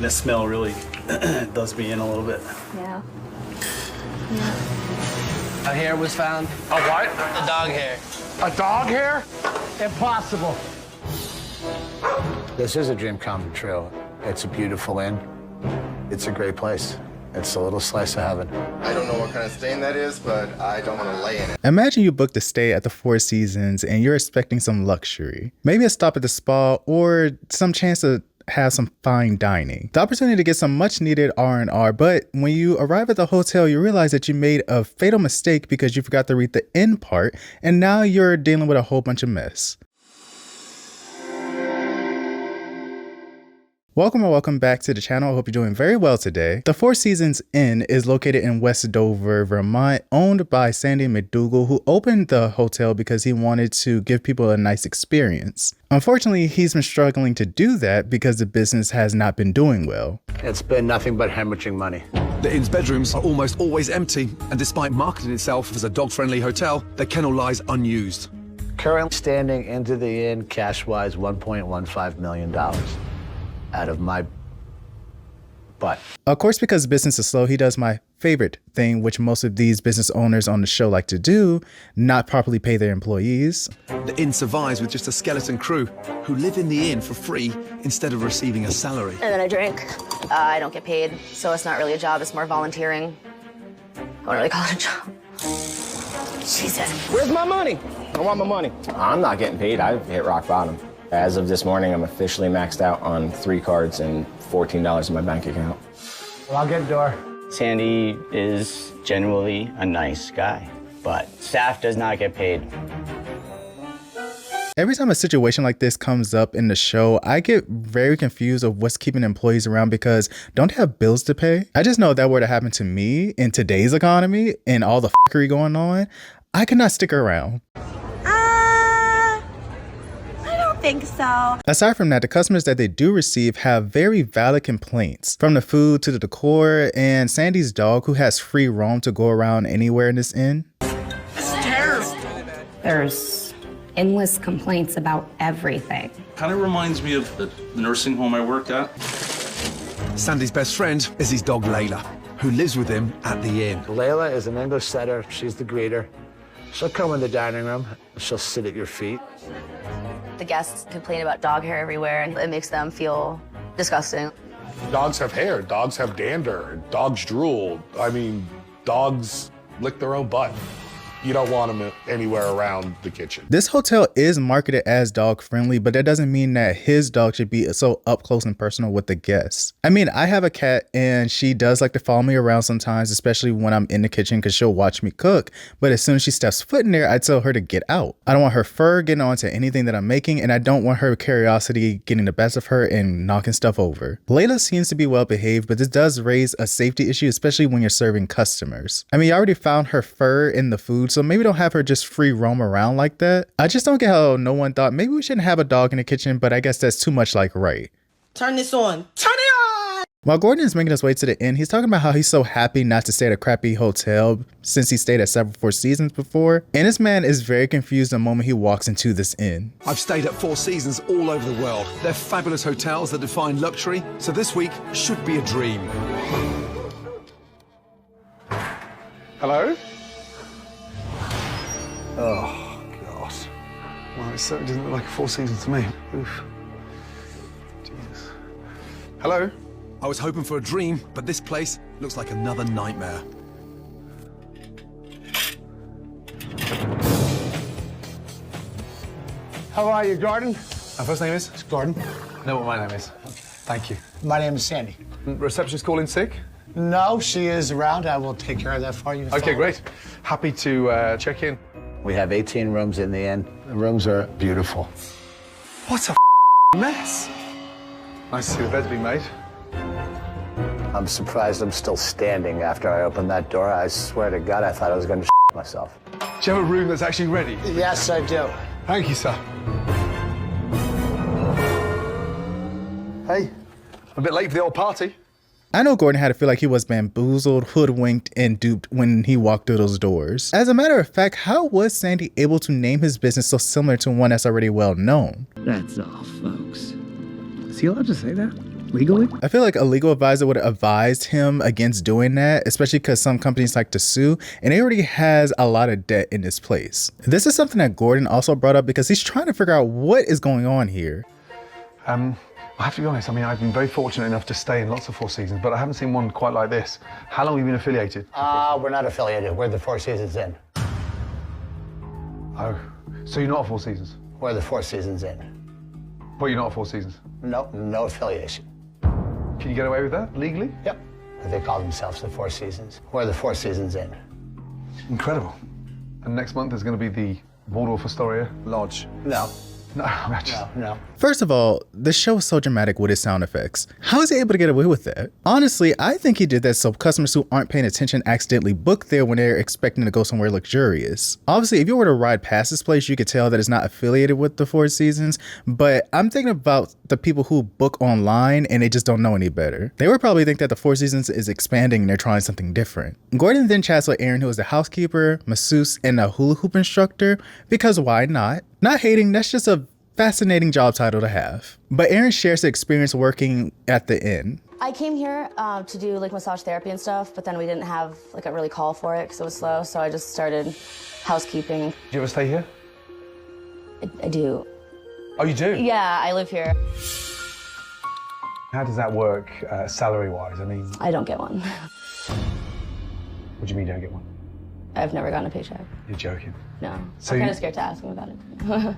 The smell really does me in a little bit. Yeah. A hair was found. A what? A dog hair. A dog hair? Impossible. This is a dream come true. It's a beautiful inn. It's a great place. It's a little slice of heaven. I don't know what kind of stain that is, but I don't want to lay in it. Imagine you booked a stay at the Four Seasons and you're expecting some luxury. Maybe a stop at the spa or some chance to have some fine dining. The opportunity to get some much needed R&R, but when you arrive at the hotel, you realize that you made a fatal mistake because you forgot to read the inn part, and now you're dealing with a whole bunch of mess. Welcome back to the channel. I hope you're doing very well today. The Four Seasons Inn is located in West Dover, Vermont, owned by Sandy McDougal, who opened the hotel because he wanted to give people a nice experience. Unfortunately, he's been struggling to do that because the business has not been doing well. It's been nothing but hemorrhaging money. The inn's bedrooms are almost always empty, and despite marketing itself as a dog-friendly hotel, the kennel lies unused. Current standing into the inn, cash-wise, $1.15 million. Out of my butt. Of course, because business is slow, he does my favorite thing, which most of these business owners on the show like to do, not properly pay their employees. The inn survives with just a skeleton crew who live in the inn for free instead of receiving a salary. And then I drink. I don't get paid, so it's not really a job. It's more volunteering. I wouldn't really call it a job. Jesus. Where's my money? I want my money. I'm not getting paid. I've hit rock bottom. As of this morning, I'm officially maxed out on 3 cards and $14 in my bank account. Well, I'll get a door. Sandy is genuinely a nice guy, but staff does not get paid. Every time a situation like this comes up in the show, I get very confused of what's keeping employees around because don't they have bills to pay? I just know if that were to happen to me in today's economy and all the fuckery going on, I could not stick around. Think so. Aside from that, the customers that they do receive have very valid complaints, from the food to the decor and Sandy's dog, who has free roam to go around anywhere in this inn. Stairs. There's endless complaints about everything. Kind of reminds me of the nursing home I worked at. Sandy's best friend is his dog Layla, who lives with him at the inn. Layla is an English setter. She's the greeter. She'll come in the dining room. She'll sit at your feet. The guests complain about dog hair everywhere, and it makes them feel disgusting. Dogs have hair, dogs have dander, dogs drool. I mean, dogs lick their own butt. You don't want them anywhere around the kitchen. This hotel is marketed as dog friendly, but that doesn't mean that his dog should be so up close and personal with the guests. I mean, I have a cat and she does like to follow me around sometimes, especially when I'm in the kitchen because she'll watch me cook. But as soon as she steps foot in there, I tell her to get out. I don't want her fur getting onto anything that I'm making, and I don't want her curiosity getting the best of her and knocking stuff over. Layla seems to be well behaved, but this does raise a safety issue, especially when you're serving customers. I mean, you already found her fur in the food, so maybe don't have her just free roam around like that. I just don't get how no one thought maybe we shouldn't have a dog in the kitchen, but I guess that's too much like right. Turn this on. Turn it on! While Gordon is making his way to the inn, he's talking about how he's so happy not to stay at a crappy hotel since he stayed at several Four Seasons before. And this man is very confused the moment he walks into this inn. I've stayed at Four Seasons all over the world. They're fabulous hotels that define luxury, so this week should be a dream. Hello? Oh, God. Well, it certainly doesn't look like a Four Seasons to me. Oof. Jesus. Hello? I was hoping for a dream, but this place looks like another nightmare. How are you, Gordon? My first name is? It's Gordon. I know what my name is. Thank you. My name is Sandy. Receptionist calling sick? No, she is around. I will take care of that for you. Okay, great. Happy to check in. We have 18 rooms in the inn. The rooms are beautiful. What a mess. Nice to see the bed's been made. I'm surprised I'm still standing after I opened that door. I swear to God, I thought I was going to myself. Do you have a room that's actually ready? Yes, I do. Thank you, sir. Hey, a bit late for the old party. I know Gordon had to feel like he was bamboozled, hoodwinked, and duped when he walked through those doors. As a matter of fact, how was Sandy able to name his business so similar to one that's already well known? That's all, folks. Is he allowed to say that? legally? I feel like a legal advisor would have advised him against doing that, especially because some companies like to sue, and he already has a lot of debt in this place. This is something that Gordon also brought up because he's trying to figure out what is going on here. I have to be honest, I mean, I've been very fortunate enough to stay in lots of Four Seasons, but I haven't seen one quite like this. How long have you been affiliated? We're not affiliated. We're the Four Seasons Inn. Oh, so you're not a Four Seasons? We're the Four Seasons Inn. But you're not a Four Seasons? No affiliation. Can you get away with that legally? Yep. They call themselves the Four Seasons. We're the Four Seasons Inn. Incredible. And next month is going to be the Waldorf Astoria Lodge. No. No. First of all, the show is so dramatic with his sound effects. How is he able to get away with that? Honestly, I think he did that so customers who aren't paying attention accidentally book there when they're expecting to go somewhere luxurious. Obviously, if you were to ride past this place, you could tell that it's not affiliated with the Four Seasons, but I'm thinking about the people who book online and they just don't know any better. They would probably think that the Four Seasons is expanding and they're trying something different. Gordon then chats with Aaron, who is the housekeeper, masseuse, and a hula hoop instructor, because why not? Not hating, that's just a fascinating job title to have. But Aaron shares the experience working at the inn. I came here to do like massage therapy and stuff, but then we didn't have like a really call for it because it was slow, so I just started housekeeping. Do you ever stay here? I do. Oh, you do? Yeah, I live here. How does that work salary-wise? I mean... I don't get one. What do you mean you don't get one? I've never gotten a paycheck. You're joking. No. So I'm kind of scared to ask him about it.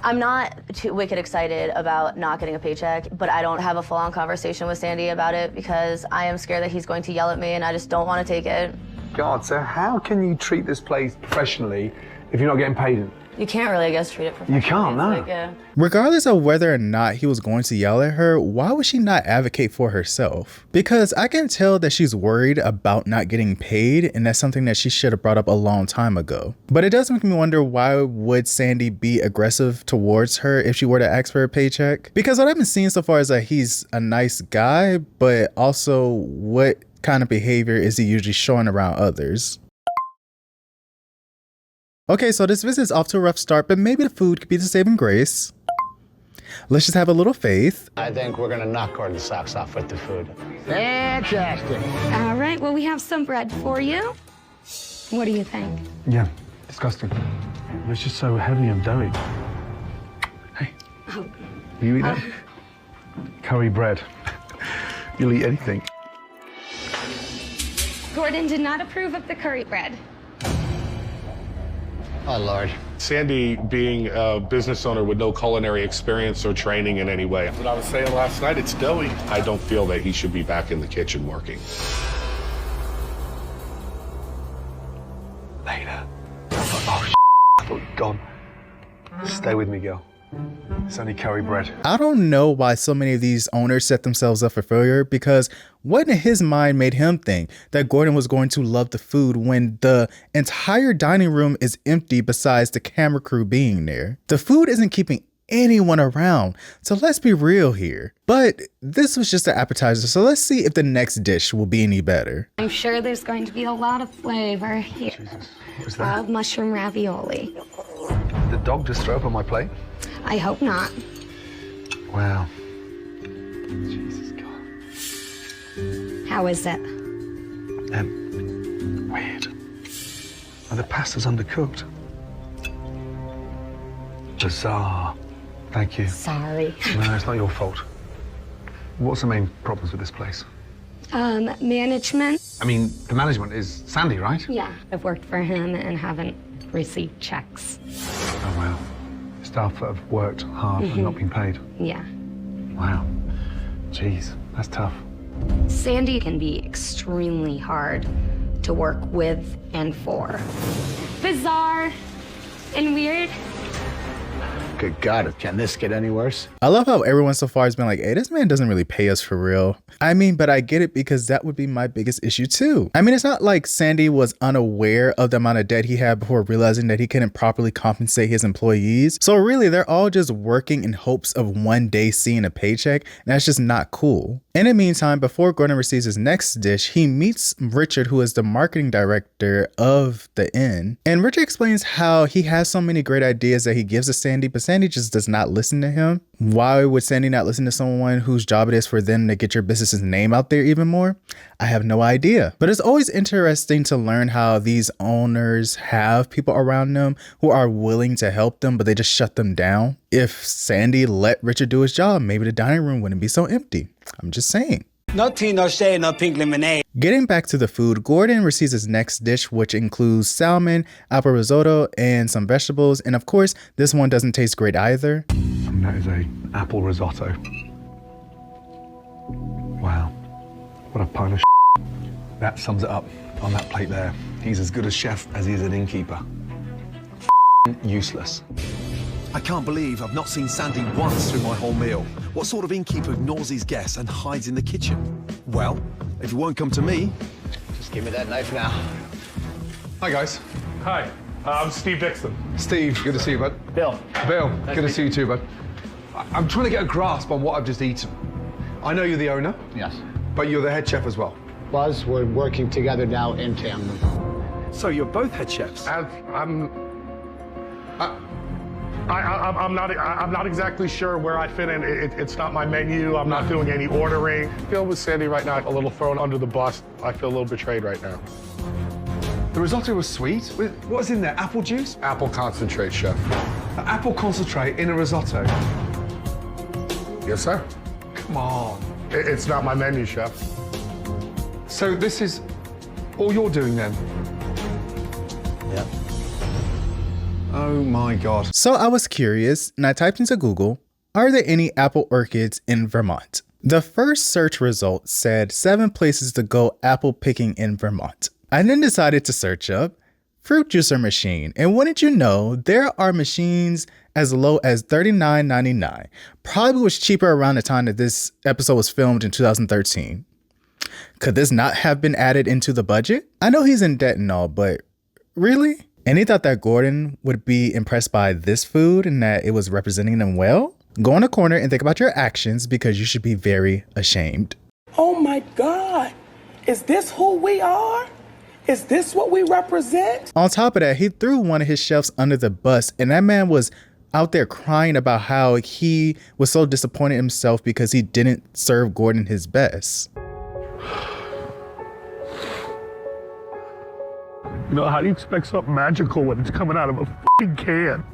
I'm not too wicked excited about not getting a paycheck, but I don't have a full-on conversation with Sandy about it because I am scared that he's going to yell at me and I just don't want to take it. God, so how can you treat this place professionally if you're not getting paid? You can't really, I guess, treat it professionally. You can't, no. Like, Regardless of whether or not he was going to yell at her, why would she not advocate for herself? Because I can tell that she's worried about not getting paid, and that's something that she should have brought up a long time ago. But it does make me wonder, why would Sandy be aggressive towards her if she were to ask for a paycheck? Because what I've been seeing so far is that he's a nice guy, but also what kind of behavior is he usually showing around others? Okay, so this visit is off to a rough start, but maybe the food could be the saving grace. Let's just have a little faith. I think we're gonna knock Gordon's socks off with the food. Fantastic. All right, well, we have some bread for you. What do you think? Yeah, disgusting. It's just so heavy and doughy. Hey, will you eat that? Curry bread. You'll eat anything. Gordon did not approve of the curry bread. Oh, Lord. Sandy, being a business owner with no culinary experience or training in any way. What I was saying last night, it's doughy. I don't feel that he should be back in the kitchen working. Later. Oh, I thought you'd gone. Stay with me, girl. It's only curry bread. I don't know why so many of these owners set themselves up for failure, because what in his mind made him think that Gordon was going to love the food when the entire dining room is empty besides the camera crew being there? The food isn't keeping anyone around, so let's be real here. But this was just an appetizer, so let's see if the next dish will be any better. I'm sure there's going to be a lot of flavor here. Jesus, what's that? Mushroom ravioli. The dog just threw up on my plate? I hope not. Wow. Jesus, God. How is it? Weird. Oh, the pasta's undercooked. Bizarre. Thank you. Sorry. No, it's not your fault. What's the main problems with this place? Management. I mean, the management is Sandy, right? Yeah. I've worked for him and haven't received checks. Oh, wow. Staff that have worked hard and not been paid. Yeah. Wow. Jeez, that's tough. Sandy can be extremely hard to work with and for. Bizarre and weird. Good God, can this get any worse? I love how everyone so far has been like, hey, this man doesn't really pay us for real. I mean, but I get it, because that would be my biggest issue too. I mean, it's not like Sandy was unaware of the amount of debt he had before realizing that he couldn't properly compensate his employees. So really, they're all just working in hopes of one day seeing a paycheck, and that's just not cool. In the meantime, before Gordon receives his next dish, he meets Richard, who is the marketing director of the inn. And Richard explains how he has so many great ideas that he gives to Sandy, but Sandy just does not listen to him. Why would Sandy not listen to someone whose job it is for them to get your business's name out there even more? I have no idea. But it's always interesting to learn how these owners have people around them who are willing to help them, but they just shut them down. If Sandy let Richard do his job, maybe the dining room wouldn't be so empty. I'm just saying. No tea, no shade, no pink lemonade. Getting back to the food, Gordon receives his next dish, which includes salmon, apple risotto, and some vegetables. And of course, this one doesn't taste great either. And that is a apple risotto. Wow, what a pile of shit. That sums it up on that plate there. He's as good a chef as he is an innkeeper. Useless. I can't believe I've not seen Sandy once through my whole meal. What sort of innkeeper ignores his guests and hides in the kitchen? Well, if you won't come to me... Just give me that knife now. Hi, guys. Hi, I'm Steve Dixon. Steve, good to see you, bud. Bill. Bill, good to see you too, bud. I'm trying to get a grasp on what I've just eaten. I know you're the owner. Yes. But you're the head chef as well. Buzz, we're working together now in tandem. So you're both head chefs? I'm not exactly sure where I fit in. It's not my menu. I'm not doing any ordering. I feel with Sandy right now, a little thrown under the bus. I feel a little betrayed right now. The risotto was sweet. What was in there? Apple juice? Apple concentrate, chef. Apple concentrate in a risotto? Yes, sir. Come on. It's not my menu, chef. So this is all you're doing then? Yep. Oh my God. So I was curious and I typed into Google, are there any apple orchards in Vermont? The first search result said 7 places to go apple picking in Vermont. I then decided to search up fruit juicer machine. And wouldn't you know, there are machines as low as $39.99. Probably was cheaper around the time that this episode was filmed in 2013. Could this not have been added into the budget? I know he's in debt and all, but really? And he thought that Gordon would be impressed by this food and that it was representing them well? Go in a corner and think about your actions because you should be very ashamed. Oh my God, is this who we are? Is this what we represent? On top of that, he threw one of his chefs under the bus and that man was out there crying about how he was so disappointed in himself because he didn't serve Gordon his best. You know, how do you expect something magical when it's coming out of a f***ing can?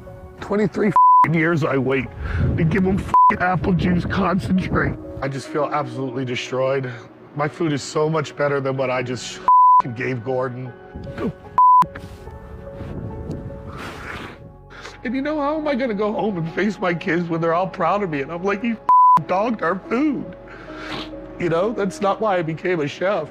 23 f***ing years I wait to give them f***ing apple juice concentrate. I just feel absolutely destroyed. My food is so much better than what I just f***ing gave Gordon. And you know, how am I gonna go home and face my kids when they're all proud of me and I'm like, you f***ing dogged our food? You know, that's not why I became a chef.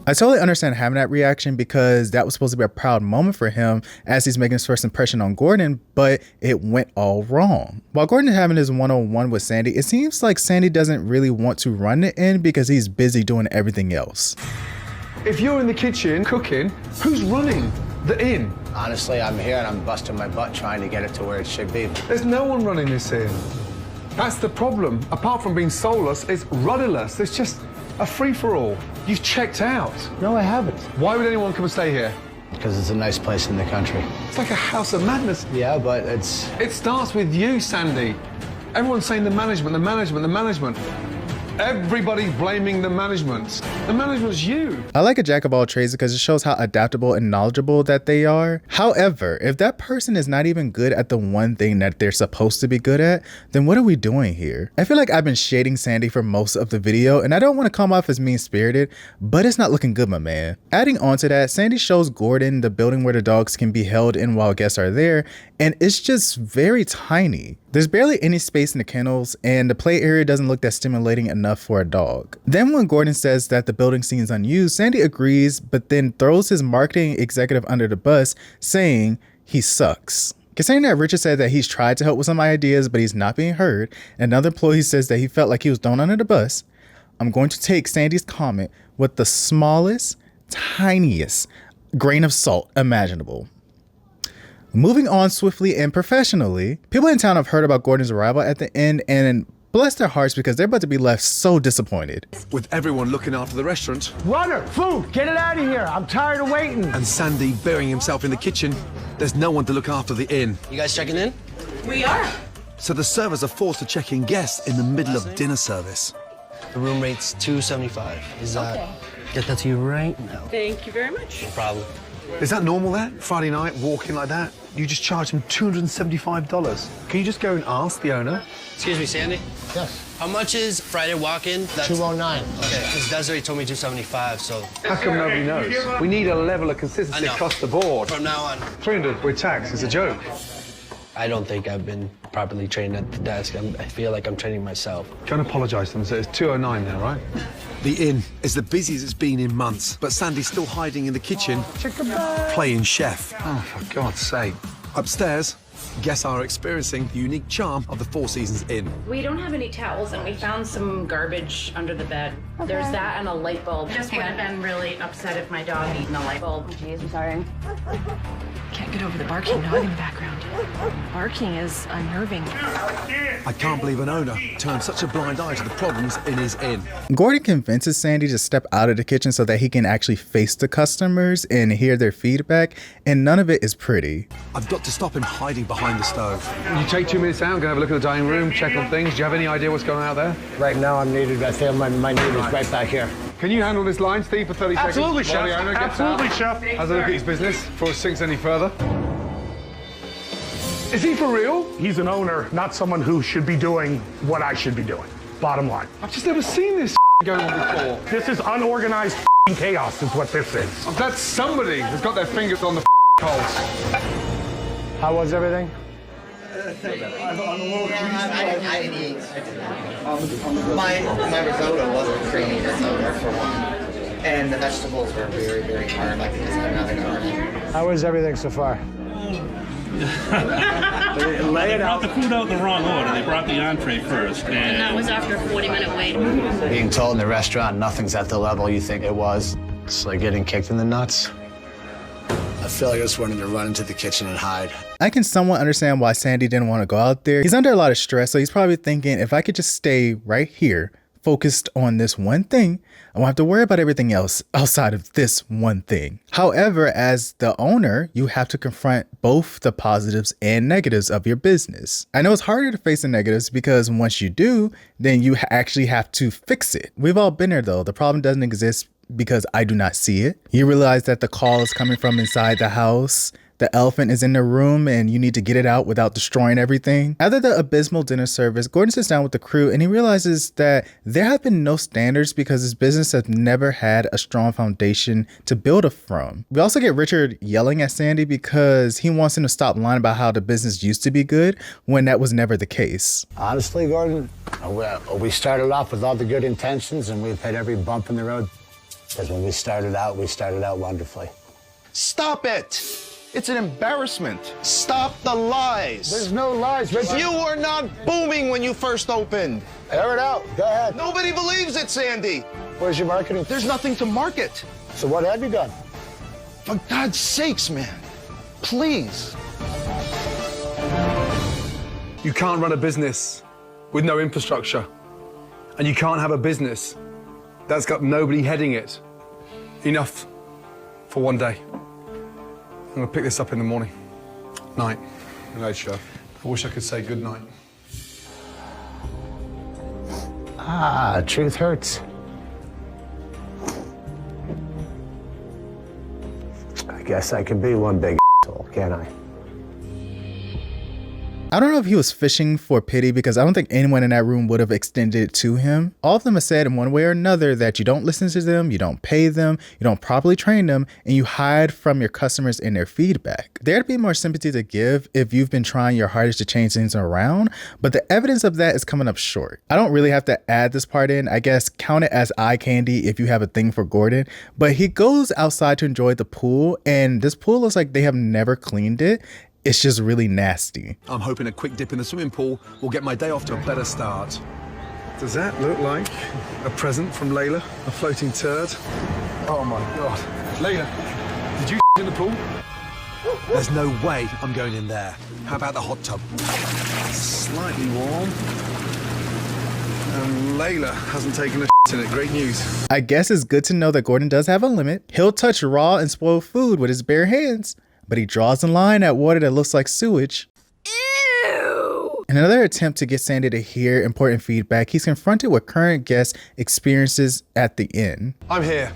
I totally understand having that reaction because that was supposed to be a proud moment for him as he's making his first impression on Gordon, but it went all wrong. While Gordon is having his one-on-one with Sandy, it seems like Sandy doesn't really want to run the inn because he's busy doing everything else. If you're in the kitchen cooking, who's running the inn? Honestly, I'm here and I'm busting my butt trying to get it to where it should be. There's no one running this inn. That's the problem. Apart from being soulless, it's rudderless. It's just a free-for-all. You've checked out. No, I haven't. Why would anyone come and stay here? Because it's a nice place in the country. It's like a house of madness. Yeah, but it's... It starts with you, Sandy. Everyone's saying the management, the management, the management. Everybody's blaming the management. The management's you. I like a jack of all trades because it shows how adaptable and knowledgeable that they are. However, if that person is not even good at the one thing that they're supposed to be good at, then what are we doing here? I feel like I've been shading Sandy for most of the video and I don't want to come off as mean-spirited, but it's not looking good, my man. Adding on to that, Sandy shows Gordon the building where the dogs can be held in while guests are there, and it's just very tiny. There's barely any space in the kennels and the play area doesn't look that stimulating enough for a dog. Then when Gordon says that the building seems unused, Sandy agrees, but then throws his marketing executive under the bus, saying he sucks. Considering that Richard said that he's tried to help with some ideas, but he's not being heard, and another employee says that he felt like he was thrown under the bus, I'm going to take Sandy's comment with the smallest, tiniest grain of salt imaginable. Moving on swiftly and professionally, people in town have heard about Gordon's arrival at the inn and bless their hearts because they're about to be left so disappointed. With everyone looking after the restaurant. Runner, food, get it out of here. I'm tired of waiting. And Sandy burying himself in the kitchen. There's no one to look after the inn. You guys checking in? We are. So the servers are forced to check in guests in the middle of dinner service. The room rate's $275. Is that? Okay. Get that to you right now. Thank you very much. No problem. Is that normal there? Friday night, walking like that? You just charge them $275. Can you just go and ask the owner? Excuse me, Sandy? Yes. How much is Friday walk-in? That's 209. Okay, because Desiree told me 275, so. How come nobody knows? We need a level of consistency across the board. From now on. 300 with tax is a joke. I don't think I've been properly trained at the desk. I feel like I'm training myself. Go and apologise to them. So it's 209 now, right? The inn is the busiest it's been in months, but Sandy's still hiding in the kitchen, playing chef. Oh, for God's sake. Upstairs, guests are experiencing the unique charm of the Four Seasons Inn. We don't have any towels, and we found some garbage under the bed. Okay. There's that and a light bulb. Just would have been really upset if my dog eaten a light bulb. Jeez, I'm sorry. Can't get over the barking dog in the background. Barking is unnerving. I can't believe an owner turned such a blind eye to the problems in his inn. Gordon convinces Sandy to step out of the kitchen so that he can actually face the customers and hear their feedback, and none of it is pretty. I've got to stop him hiding behind the stove. Will you take 2 minutes out and go have a look at the dining room, check on things? Do you have any idea what's going on out there? Right now I'm needed. I feel my need is right back here. Can you handle this line, Steve, for 30 Absolutely, seconds? While chef. the owner gets Absolutely, out? chef. Has a look at his business before it sinks any further. Is he for real? He's an owner, not someone who should be doing what I should be doing. Bottom line. I've just never seen this going on before. This is unorganized chaos is what this is. I'm glad somebody has got their fingers on the pulse. How was everything? I didn't eat. My risotto wasn't creamy risotto for one. And the vegetables were very, very hard, like it just had nothing on it. How is everything so far? They brought the food out in the wrong order. They brought the entree first. And that was after a 40-minute wait. Being told in the restaurant nothing's at the level you think it was, it's like getting kicked in the nuts. I feel like I just wanted to run into the kitchen and hide. I can somewhat understand why Sandy didn't want to go out there. He's under a lot of stress, so he's probably thinking, if I could just stay right here, focused on this one thing, I won't have to worry about everything else outside of this one thing. However, as the owner, you have to confront both the positives and negatives of your business. I know it's harder to face the negatives because once you do, then you actually have to fix it. We've all been there though. The problem doesn't exist because I do not see it. You realize that the call is coming from inside the house. The elephant is in the room and you need to get it out without destroying everything. After the abysmal dinner service, Gordon sits down with the crew and he realizes that there have been no standards because his business has never had a strong foundation to build from. We also get Richard yelling at Sandy because he wants him to stop lying about how the business used to be good when that was never the case. Honestly, Gordon, we started off with all the good intentions and we've hit every bump in the road. Because when we started out wonderfully. Stop it! It's an embarrassment. Stop the lies. There's no lies, Richard. You were not booming when you first opened. Air it out. Go ahead. Nobody believes it, Sandy. Where's your marketing? There's nothing to market. So what have you done? For God's sakes, man. Please. You can't run a business with no infrastructure. And you can't have a business that's got nobody heading it. Enough for one day. I'm gonna pick this up in the morning. Night. Good night, Chef. I wish I could say good night. Ah, truth hurts. I guess I could be one big asshole, can't I? I don't know if he was fishing for pity because I don't think anyone in that room would have extended it to him. All of them have said in one way or another that you don't listen to them, you don't pay them, you don't properly train them, and you hide from your customers and their feedback. There'd be more sympathy to give if you've been trying your hardest to change things around, but the evidence of that is coming up short. I don't really have to add this part in. I guess count it as eye candy if you have a thing for Gordon, but he goes outside to enjoy the pool, and this pool looks like they have never cleaned it. It's just really nasty. I'm hoping a quick dip in the swimming pool will get my day off to a better start. Does that look like a present from Layla? A floating turd? Oh my God. Layla, did you in the pool? There's no way I'm going in there. How about the hot tub? Slightly warm. And Layla hasn't taken a in it. Great news. I guess it's good to know that Gordon does have a limit. He'll touch raw and spoiled food with his bare hands, but he draws a line at water that looks like sewage. Ew! In another attempt to get Sandy to hear important feedback, he's confronted with current guest experiences at the inn. I'm here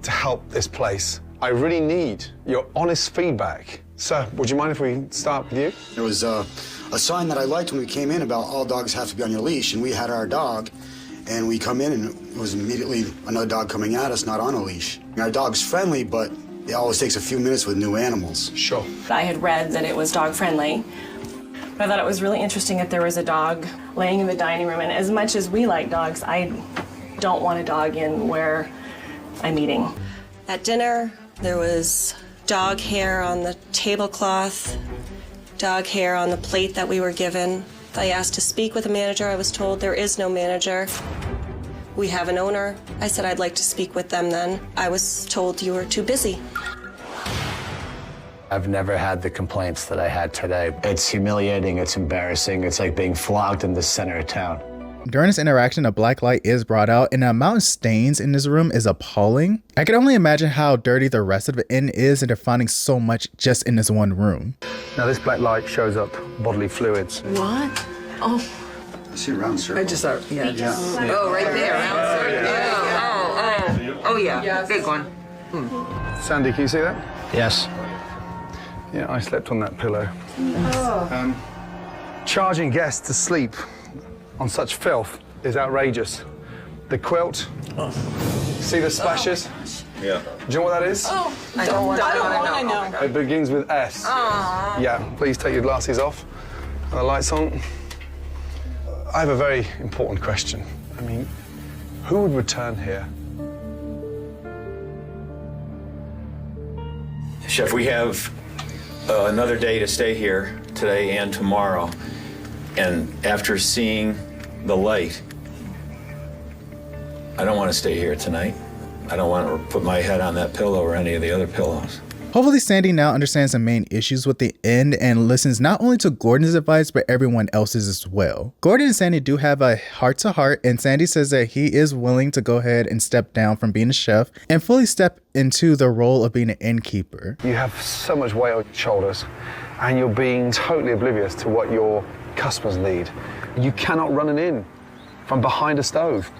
to help this place. I really need your honest feedback. Sir, would you mind if we start with you? There was a sign that I liked when we came in about all dogs have to be on your leash, and we had our dog, and we come in and it was immediately another dog coming at us, not on a leash. Our dog's friendly, but it always takes a few minutes with new animals. Sure. I had read that it was dog friendly, but I thought it was really interesting that there was a dog laying in the dining room, and as much as we like dogs, I don't want a dog in where I'm eating. At dinner, there was dog hair on the tablecloth, dog hair on the plate that we were given. I asked to speak with a manager. I was told there is no manager. We have an owner. I said I'd like to speak with them then. I was told you were too busy. I've never had the complaints that I had today. It's humiliating, it's embarrassing, it's like being flogged in the center of town. During this interaction, a black light is brought out and the amount of stains in this room is appalling. I can only imagine how dirty the rest of the inn is and they're finding so much just in this one room. Now this black light shows up bodily fluids. What? Oh. I see a round circle. I just saw, yeah. Oh, right there, round circle. Oh, yeah, big one. Sandy, can you see that? Yes. Yeah, I slept on that pillow. Charging guests to sleep on such filth is outrageous. The quilt, see the splashes? Yeah. Do you know what that is? Oh, I don't want to know. It begins with S. Aww. Yeah, please take your glasses off and the lights on. I have a very important question. I mean, who would return here? Chef, we have another day to stay here today and tomorrow. And after seeing the light, I don't want to stay here tonight. I don't want to put my head on that pillow or any of the other pillows. Hopefully Sandy now understands the main issues with the inn and listens not only to Gordon's advice, but everyone else's as well. Gordon and Sandy do have a heart-to-heart, and Sandy says that he is willing to go ahead and step down from being a chef and fully step into the role of being an innkeeper. You have so much weight on your shoulders, and you're being totally oblivious to what your customers need. You cannot run an inn from behind a stove.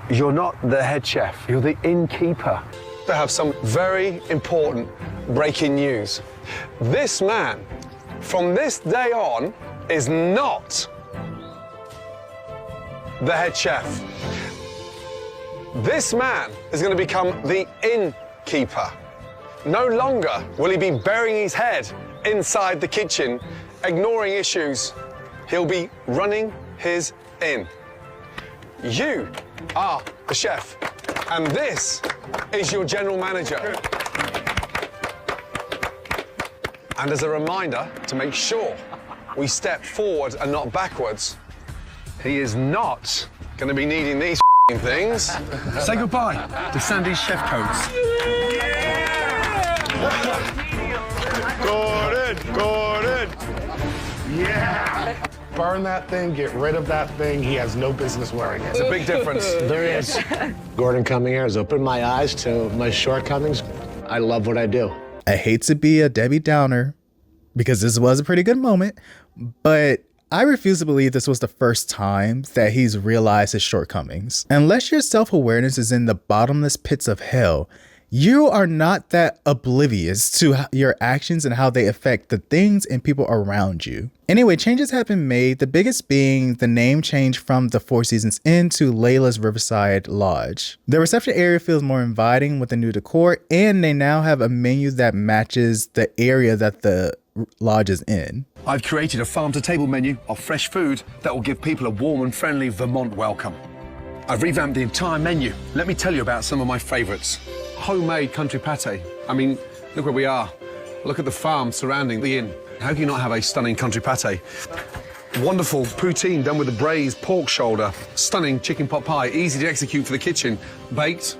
You're not the head chef, you're the innkeeper. To have some very important breaking news. This man, from this day on, is not the head chef. This man is going to become the innkeeper. No longer will he be burying his head inside the kitchen, ignoring issues. He'll be running his inn. You are the chef, and this is your general manager. And as a reminder to make sure we step forward and not backwards, he is not going to be needing these things. Say goodbye to Sandy's chef coats. Gordon! Yeah! Burn that thing, get rid of that thing. He has no business wearing it. It's a big difference. There is. Gordon coming here has opened my eyes to my shortcomings. I love what I do. I hate to be a Debbie Downer because this was a pretty good moment, but I refuse to believe this was the first time that he's realized his shortcomings. Unless your self-awareness is in the bottomless pits of hell, you are not that oblivious to your actions and how they affect the things and people around you. Anyway, changes have been made, the biggest being the name change from the Four Seasons Inn to Layla's Riverside Lodge. The reception area feels more inviting with the new decor, and they now have a menu that matches the area that the lodge is in. I've created a farm-to-table menu of fresh food that will give people a warm and friendly Vermont welcome. I've revamped the entire menu. Let me tell you about some of my favorites. Homemade country pate. I mean, look where we are. Look at the farm surrounding the inn. How can you not have a stunning country pate? Wonderful poutine done with a braised pork shoulder. Stunning chicken pot pie, easy to execute for the kitchen. Baked,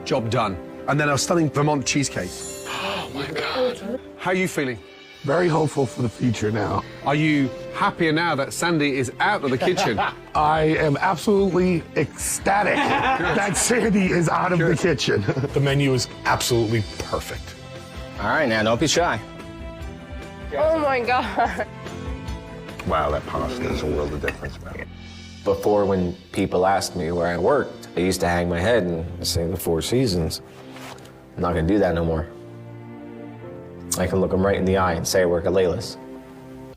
job done. And then a stunning Vermont cheesecake. Oh my God. How are you feeling? Very hopeful for the future now. Are you happier now that Sandy is out of the kitchen? I am absolutely ecstatic that Sandy is out of the kitchen. The menu is absolutely perfect. All right, now, don't be shy. Oh my God. Wow, that pasta is a world of difference, man. Before, when people asked me where I worked, I used to hang my head and say the Four Seasons. I'm not gonna do that no more. I can look them right in the eye and say I work at Layla's.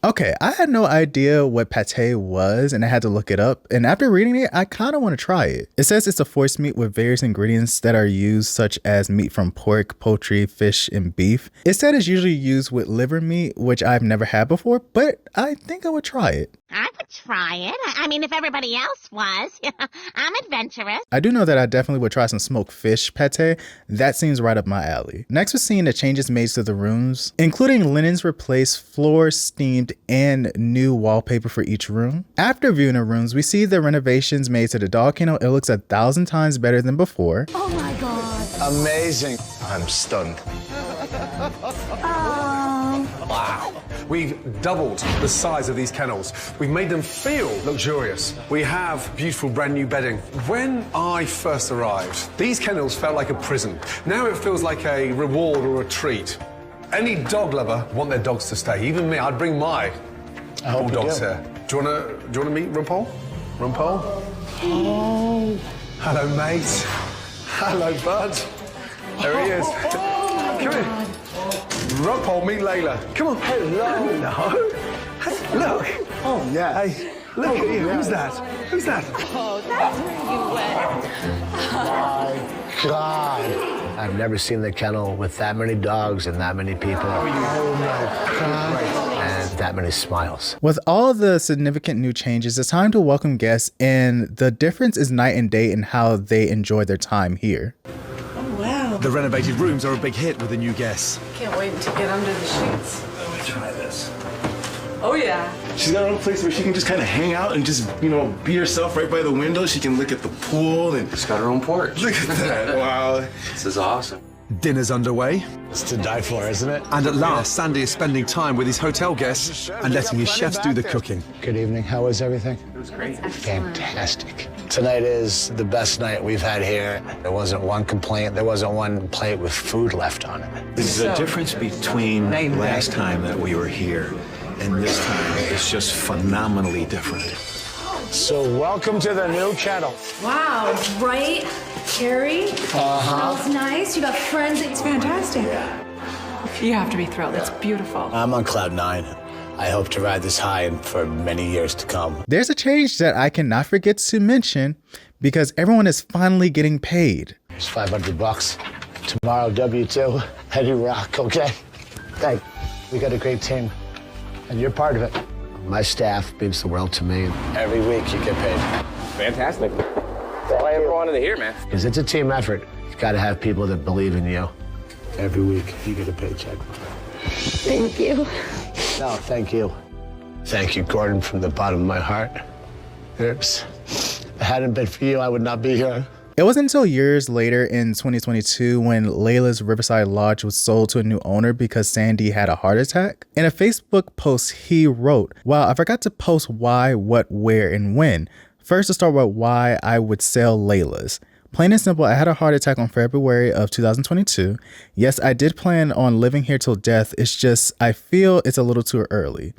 Okay, I had no idea what pate was and I had to look it up. And after reading it, I kind of want to try it. It says it's a force meat with various ingredients that are used, such as meat from pork, poultry, fish, and beef. It said it's usually used with liver meat, which I've never had before, but I think I would try it. I would try it. I mean, if everybody else was. I'm adventurous. I do know that I definitely would try some smoked fish pate. That seems right up my alley. Next, we're seeing the changes made to the rooms, including linens replaced, floors steamed, and new wallpaper for each room. After viewing the rooms, we see the renovations made to the dog kennel. It looks 1,000 times better than before. Oh my God. Amazing. I'm stunned. Wow. We've doubled the size of these kennels. We've made them feel luxurious. We have beautiful brand new bedding. When I first arrived, these kennels felt like a prison. Now it feels like a reward or a treat. Any dog lover want their dogs to stay. Even me, I'd bring my bulldogs here. Do you wanna meet RuPaul? RuPaul? Oh. Hello, mate. Hello, bud. There he is. Come here. RuPaul, meet Layla. Come on. Hello. Hello. Look. Oh, yeah. Hey, look at you. Who's that? Who's that? Oh, that's where you went. My God. I've never seen the kennel with that many dogs and that many people. Oh my God. And that many smiles. With all the significant new changes, it's time to welcome guests, and the difference is night and day in how they enjoy their time here. Oh, wow. The renovated rooms are a big hit with the new guests. Can't wait to get under the sheets. Let me try this. Oh, yeah. She's got her own place where she can just kind of hang out and just, be herself right by the window. She can look at the pool and... She's got her own porch. Look at that, wow. This is awesome. Dinner's underway. It's to die for, isn't it? And at last, Sandy is spending time with his hotel guests and letting his chefs do the cooking. Good evening. How was everything? It was great. Fantastic. Tonight is the best night we've had here. There wasn't one complaint. There wasn't one plate with food left on it. The difference between last time that we were here and this time is just phenomenally different. So welcome to the new kennel. Wow, right, Carrie? Smells nice. You got friends. It's fantastic. You have to be thrilled. It's beautiful. I'm on cloud 9. I hope to ride this high for many years to come. There's a change that I cannot forget to mention because everyone is finally getting paid. It's $500. Tomorrow, W2. Heady rock, okay? Hey, we got a great team, and you're part of it. My staff means the world to me. Every week you get paid. Fantastic. That's all I ever wanted to hear, man. Because it's a team effort. You've got to have people that believe in you. Every week you get a paycheck. Thank you. No, thank you. Thank you, Gordon, from the bottom of my heart. Oops. If it hadn't been for you, I would not be here. It wasn't until years later in 2022 when Layla's Riverside Lodge was sold to a new owner because Sandy had a heart attack. In a Facebook post, he wrote, "Wow, I forgot to post why, what, where, and when. First, to start with why I would sell Layla's. Plain and simple, I had a heart attack on February of 2022. Yes, I did plan on living here till death. It's just, I feel it's a little too early.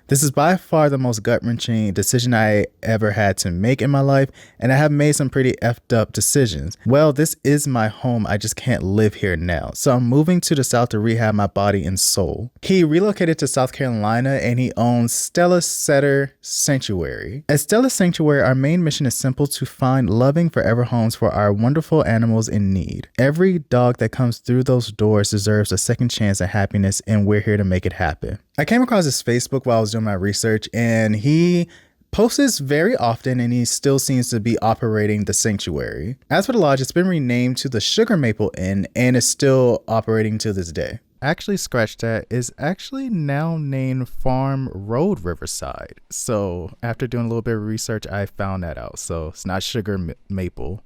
This is by far the most gut-wrenching decision I ever had to make in my life, and I have made some pretty effed up decisions. Well, this is my home. I just can't live here now. So I'm moving to the South to rehab my body and soul." He relocated to South Carolina and he owns Stella Setter Sanctuary. At Stella Sanctuary, our main mission is simple: to find loving forever homes for our wonderful animals in need. Every dog that comes through those doors deserves a second chance at happiness, and we're here to make it happen. I came across his Facebook while I was doing my research, and he posts this very often, and he still seems to be operating the sanctuary. As for the lodge, it's been renamed to the Sugar Maple Inn and is still operating to this day. Actually, scratch that, is actually now named Farm Road Riverside. So after doing a little bit of research, I found that out. So it's not Sugar Maple.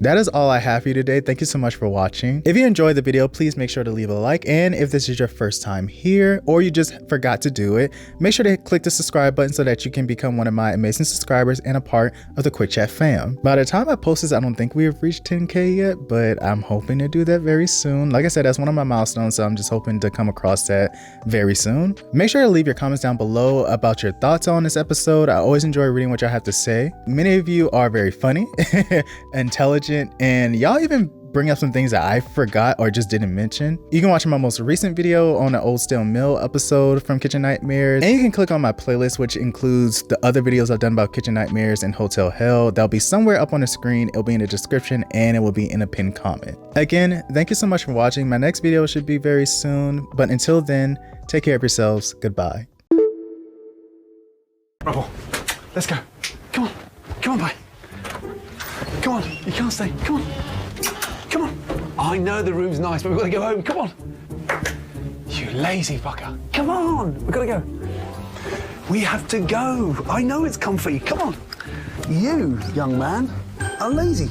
That is all I have for you today. Thank you so much for watching. If you enjoyed the video, please make sure to leave a like. And if this is your first time here or you just forgot to do it, make sure to click the subscribe button so that you can become one of my amazing subscribers and a part of the Quick Chat fam. By the time I post this, I don't think we have reached 10K yet, but I'm hoping to do that very soon. Like I said, that's one of my milestones, so I'm just hoping to come across that very soon. Make sure to leave your comments down below about your thoughts on this episode. I always enjoy reading what y'all have to say. Many of you are very funny, intelligent, and y'all even bring up some things that I forgot or just didn't mention. You can watch my most recent video on the Old Stale Meal episode from Kitchen Nightmares, and you can click on my playlist, which includes the other videos I've done about Kitchen Nightmares and Hotel Hell. They'll be somewhere up on the screen, it'll be in the description, and it will be in a pinned comment. Again, thank you so much for watching. My next video should be very soon, but until then, take care of yourselves. Goodbye. Bravo, let's go. Come on, come on, bye. Come on, you can't stay, come on. Come on. I know the room's nice, but we've got to go home. Come on. You lazy fucker. Come on. We've got to go. We have to go. I know it's comfy. Come on. You, young man, are lazy.